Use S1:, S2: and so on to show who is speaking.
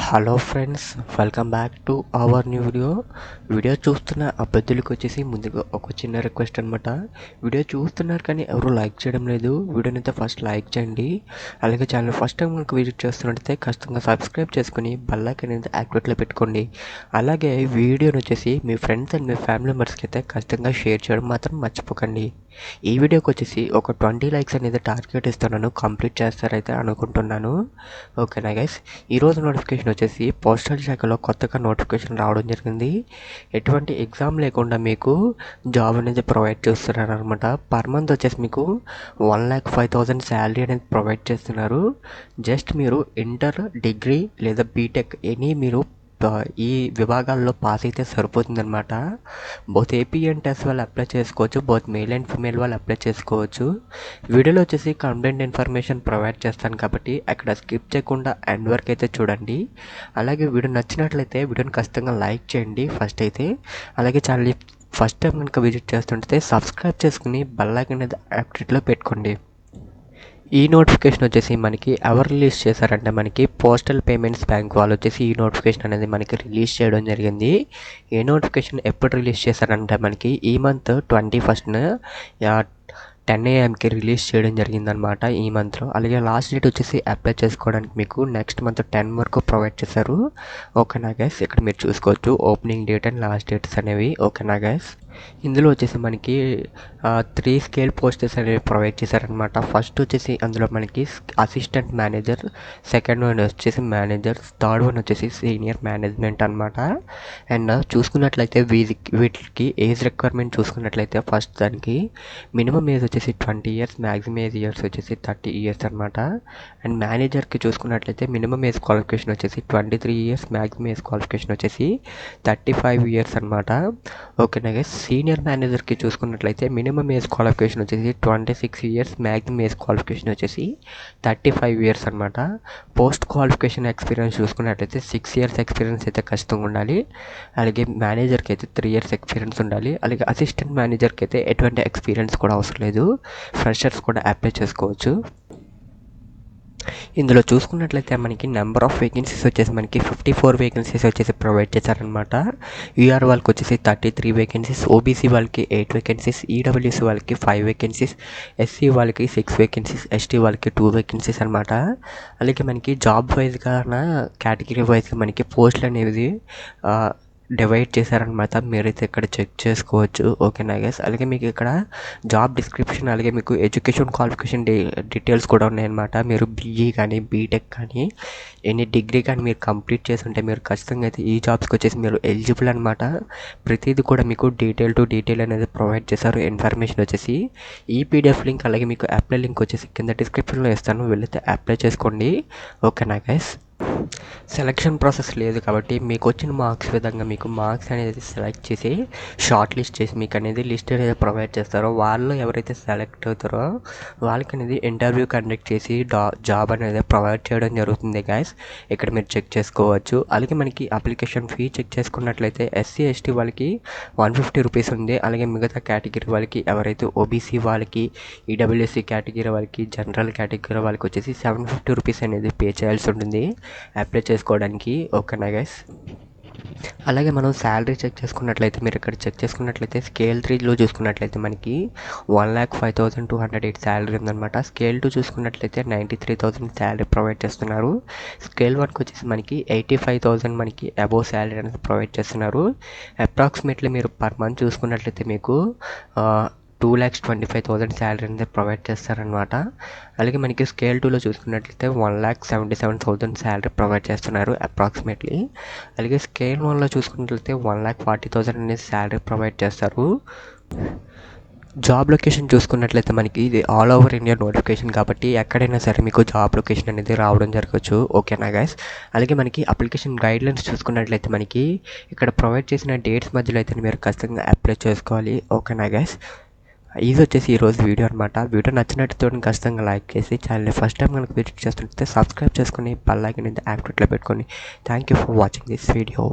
S1: Hello friends, welcome back to our new video చూస్తున్న అభ్యర్థులకు వచ్చేసి ముందుగా ఒక చిన్న రిక్వెస్ట్ అనమాట. వీడియో చూస్తున్నారు కానీ ఎవరు లైక్ చేయడం లేదు. వీడియోని అయితే ఫస్ట్ లైక్ చేయండి. అలాగే ఛానల్ ఫస్ట్ టైం మనకు విజిట్ చేస్తున్నట్టయితే ఖచ్చితంగా సబ్స్క్రైబ్ చేసుకుని బెల్ ఐకాన్ అనేది యాక్టివేట్లో పెట్టుకోండి. అలాగే వీడియోని వచ్చేసి మీ ఫ్రెండ్స్ అండ్ మీ ఫ్యామిలీ మెంబర్స్కి అయితే ఖచ్చితంగా షేర్ చేయడం మాత్రం మర్చిపోకండి. ఈ వీడియోకి వచ్చేసి ఒక 20 లైక్స్ అనేది టార్గెట్ ఇస్తున్నాను, కంప్లీట్ చేస్తారైతే అనుకుంటున్నాను. ఓకేనా గైస్, ఈరోజు నోటిఫికేషన్ వచ్చేసి పోస్టల్ శాఖలో కొత్తగా నోటిఫికేషన్ రావడం జరిగింది. ఎటువంటి ఎగ్జామ్ లేకుండా మీకు జాబ్ అనేది ప్రొవైడ్ చేస్తున్నారు అనమాట. పర్ మంత్ వచ్చేసి మీకు 1,05,000 శాలరీ అనేది ప్రొవైడ్ చేస్తున్నారు. జస్ట్ మీరు ఇంటర్, డిగ్రీ లేదా బీటెక్ మీరు ఈ విభాగాల్లో పాస్ అయితే సరిపోతుందన్నమాట. బోత్ ఏపీ అండ్ టెస్ వాళ్ళు అప్లై చేసుకోవచ్చు, బోత్ మేల్ అండ్ ఫీమేల్ వాళ్ళు అప్లై చేసుకోవచ్చు. వీడియోలో వచ్చేసి కంప్లీట్ ఇన్ఫర్మేషన్ ప్రొవైడ్ చేస్తాను కాబట్టి అక్కడ స్కిప్ చేయకుండా ఎండ్ వరకు అయితే చూడండి. అలాగే వీడియో నచ్చినట్లయితే వీడియోని ఖచ్చితంగా లైక్ చేయండి ఫస్ట్ అయితే. అలాగే ఛానల్ ఫస్ట్ టైం కనుక విజిట్ చేస్తుంటే సబ్స్క్రైబ్ చేసుకుని బెల్ ఐకాన్ అనేది యాక్టివేట్లో పెట్టుకోండి. ఈ నోటిఫికేషన్ వచ్చేసి మనకి ఎవరు రిలీజ్ చేశారంటే మనకి పోస్టల్ పేమెంట్స్ బ్యాంక్ వాళ్ళు వచ్చేసి ఈ నోటిఫికేషన్ అనేది మనకి రిలీజ్ చేయడం జరిగింది. ఏ నోటిఫికేషన్ ఎప్పుడు రిలీజ్ చేశారంటే మనకి ఈ మంత్ 21న 10 AM రిలీజ్ చేయడం జరిగిందనమాట ఈ మంత్లో. అలాగే లాస్ట్ డేట్ వచ్చేసి అప్లై చేసుకోవడానికి మీకు నెక్స్ట్ మంత్ 10 వరకు ప్రొవైడ్ చేశారు. ఓకేనా గైస్, ఇక్కడ మీరు చూసుకోవచ్చు opening date and last dates అనేవి. ఓకేనా గైస్, ఇందులో వచ్చేసి మనకి 3 స్కేల్ పోస్టర్స్ అనేవి ప్రొవైడ్ చేశారనమాట. ఫస్ట్ వచ్చేసి అందులో మనకి అసిస్టెంట్ మేనేజర్, సెకండ్ వన్ వచ్చేసి మేనేజర్, థర్డ్ వన్ వచ్చేసి సీనియర్ మేనేజ్మెంట్ అనమాట. అండ్ చూసుకున్నట్లయితే వీటికి ఏజ్ రిక్వైర్మెంట్ చూసుకున్నట్లయితే ఫస్ట్ దానికి మినిమం ఏజ్ వచ్చేసి 20 years, మ్యాక్సిమం ఏజ్ ఇయర్స్ వచ్చేసి 30 years అనమాట. అండ్ మేనేజర్కి చూసుకున్నట్లయితే మినిమం ఏజ్ క్వాలిఫికేషన్ వచ్చేసి 23 years, మ్యాక్సిమం ఏజ్ క్వాలిఫికేషన్ వచ్చేసి 35 years అనమాట. ఓకేనా గైస్, సీనియర్ మేనేజర్కి చూసుకున్నట్లయితే మినిమం ఏజ్ క్వాలిఫికేషన్ వచ్చేసి 26 years, మ్యాక్సిమం ఏజ్ క్వాలిఫికేషన్ వచ్చేసి 35 years అనమాట. పోస్ట్ క్వాలిఫికేషన్ ఎక్స్పీరియన్స్ చూసుకున్నట్లయితే 6 years ఎక్స్పీరియన్స్ అయితే ఖచ్చితంగా ఉండాలి. అలాగే మేనేజర్కి అయితే 3 years ఎక్స్పీరియన్స్ ఉండాలి. అలాగే అసిస్టెంట్ మేనేజర్కి అయితే ఎటువంటి ఎక్స్పీరియన్స్ కూడా అవసరం లేదు, ఫ్రెషర్స్ కూడా అప్లై చేసుకోవచ్చు. ఇందులో చూసుకున్నట్లయితే మనకి నెంబర్ ఆఫ్ వేకెన్సీస్ వచ్చేసి మనకి 54 వేకెన్సీస్ వచ్చేసి ప్రొవైడ్ చేశారనమాట. యూఆర్ వాళ్ళకి వచ్చేసి 33 వేకెన్సీస్, ఓబీసీ వాళ్ళకి 8 వేకెన్సీస్, ఈడబ్ల్యూసీ వాళ్ళకి 5 వేకెన్సీస్, ఎస్సీ వాళ్ళకి 6 వేకెన్సీస్, ఎస్టీ వాళ్ళకి 2 వేకెన్సీస్ అనమాట. అలాగే మనకి జాబ్ వైజ్గా కేటగిరీ వైజ్గా మనకి పోస్టులు అనేవి డివైడ్ చేశారనమాట. మీరైతే ఇక్కడ చెక్ చేసుకోవచ్చు. ఓకేనా గైస్, అలాగే మీకు ఇక్కడ జాబ్ డిస్క్రిప్షన్ అలాగే మీకు ఎడ్యుకేషన్ క్వాలిఫికేషన్ డీటెయిల్స్ కూడా ఉన్నాయన్నమాట. మీరు బీఈ కానీ బీటెక్ కానీ ఎనీ డిగ్రీ కానీ మీరు కంప్లీట్ చేసి ఉంటే మీరు ఖచ్చితంగా అయితే ఈ జాబ్స్కి వచ్చేసి మీరు ఎలిజిబుల్ అనమాట. ప్రతిదీ కూడా మీకు డీటెయిల్ టు డీటెయిల్ అనేది ప్రొవైడ్ చేశారు. ఇన్ఫర్మేషన్ వచ్చేసి ఈ పీడిఎఫ్ లింక్ అలాగే మీకు అప్లై లింక్ వచ్చేసి కింద డిస్క్రిప్షన్లో ఇస్తాను, వెళ్ళితే అప్లై చేసుకోండి. ఓకేనా గైస్, సెలక్షన్ ప్రాసెస్ లేదు కాబట్టి మీకు వచ్చిన మార్క్స్ విధంగా మీకు మార్క్స్ అనేది సెలెక్ట్ చేసి షార్ట్ లిస్ట్ చేసి మీకు అనేది లిస్ట్ అనేది ప్రొవైడ్ చేస్తారో వాళ్ళు ఎవరైతే సెలెక్ట్ అవుతారో వాళ్ళకి అనేది ఇంటర్వ్యూ కండక్ట్ చేసి జాబ్ అనేది ప్రొవైడ్ చేయడం జరుగుతుంది గైస్. ఇక్కడ మీరు చెక్ చేసుకోవచ్చు. అలాగే మనకి అప్లికేషన్ ఫీ చెక్ చేసుకున్నట్లయితే ఎస్సీ ఎస్టీ వాళ్ళకి 150 రూపీస్ ఉంది. అలాగే మిగతా కేటగిరీ వాళ్ళకి ఎవరైతే ఓబీసీ వాళ్ళకి, ఈడబ్ల్యూఎస్సీ కేటగిరీ వాళ్ళకి, జనరల్ కేటగిరీ వాళ్ళకి వచ్చేసి 750 రూపీస్ అనేది పే చేయాల్సి ఉంటుంది అప్లై చేసుకోవడానికి. ఓకేనా గైస్, అలాగే మనం శాలరీ చెక్ చేసుకున్నట్లయితే మీరు ఇక్కడ చెక్ చేసుకున్నట్లయితే స్కేల్ 3లో చూసుకున్నట్లయితే మనకి 1,05,208 శాలరీ ఉందన్నమాట. స్కేల్ 2 చూసుకున్నట్లయితే 93,000 శాలరీ ప్రొవైడ్ చేస్తున్నారు. స్కేల్ 1కి వచ్చేసి మనకి 85,000 మనకి అబోవ్ శాలరీ అనేది ప్రొవైడ్ చేస్తున్నారు. అప్రాక్సిమేట్లీ మీరు పర్ మంత్ చూసుకున్నట్లయితే మీకు 2,25,000 శాలరీ అనేది ప్రొవైడ్ చేస్తారనమాట. అలాగే మనకి స్కేల్ 2లో చూసుకున్నట్లయితే 1,77,000 శాలరీ ప్రొవైడ్ చేస్తున్నారు అప్రాక్సిమేట్లీ. అలాగే స్కేల్ 1లో చూసుకున్నట్లయితే 1,40,000 అనేది శాలరీ ప్రొవైడ్ చేస్తారు. జాబ్ లొకేషన్ చూసుకున్నట్లయితే మనకి ఇది ఆల్ ఓవర్ ఇండియా నోటిఫికేషన్ కాబట్టి ఎక్కడైనా సరే మీకు జాబ్ లొకేషన్ అనేది రావడం జరగచ్చు. ఓకేనా గైస్, అలాగే మనకి అప్లికేషన్ గైడ్లైన్స్ చూసుకున్నట్లయితే మనకి ఇక్కడ ప్రొవైడ్ చేసిన డేట్స్ మధ్యలో అయితే మీరు ఖచ్చితంగా అప్లై చేసుకోవాలి. ఓకేనా గైస్, ఇది వచ్చేసి ఈరోజు వీడియో అనమాట. వీడియో నచ్చినట్టు ఖచ్చితంగా లైక్ చేసి ఛానల్ని ఫస్ట్ టైం కనుక విజిట్ చేస్తుంటే సబ్స్క్రైబ్ చేసుకొని బెల్ ఐకాన్ అనేది యాక్టివేట్లో పెట్టుకొని. Thank you for watching this video.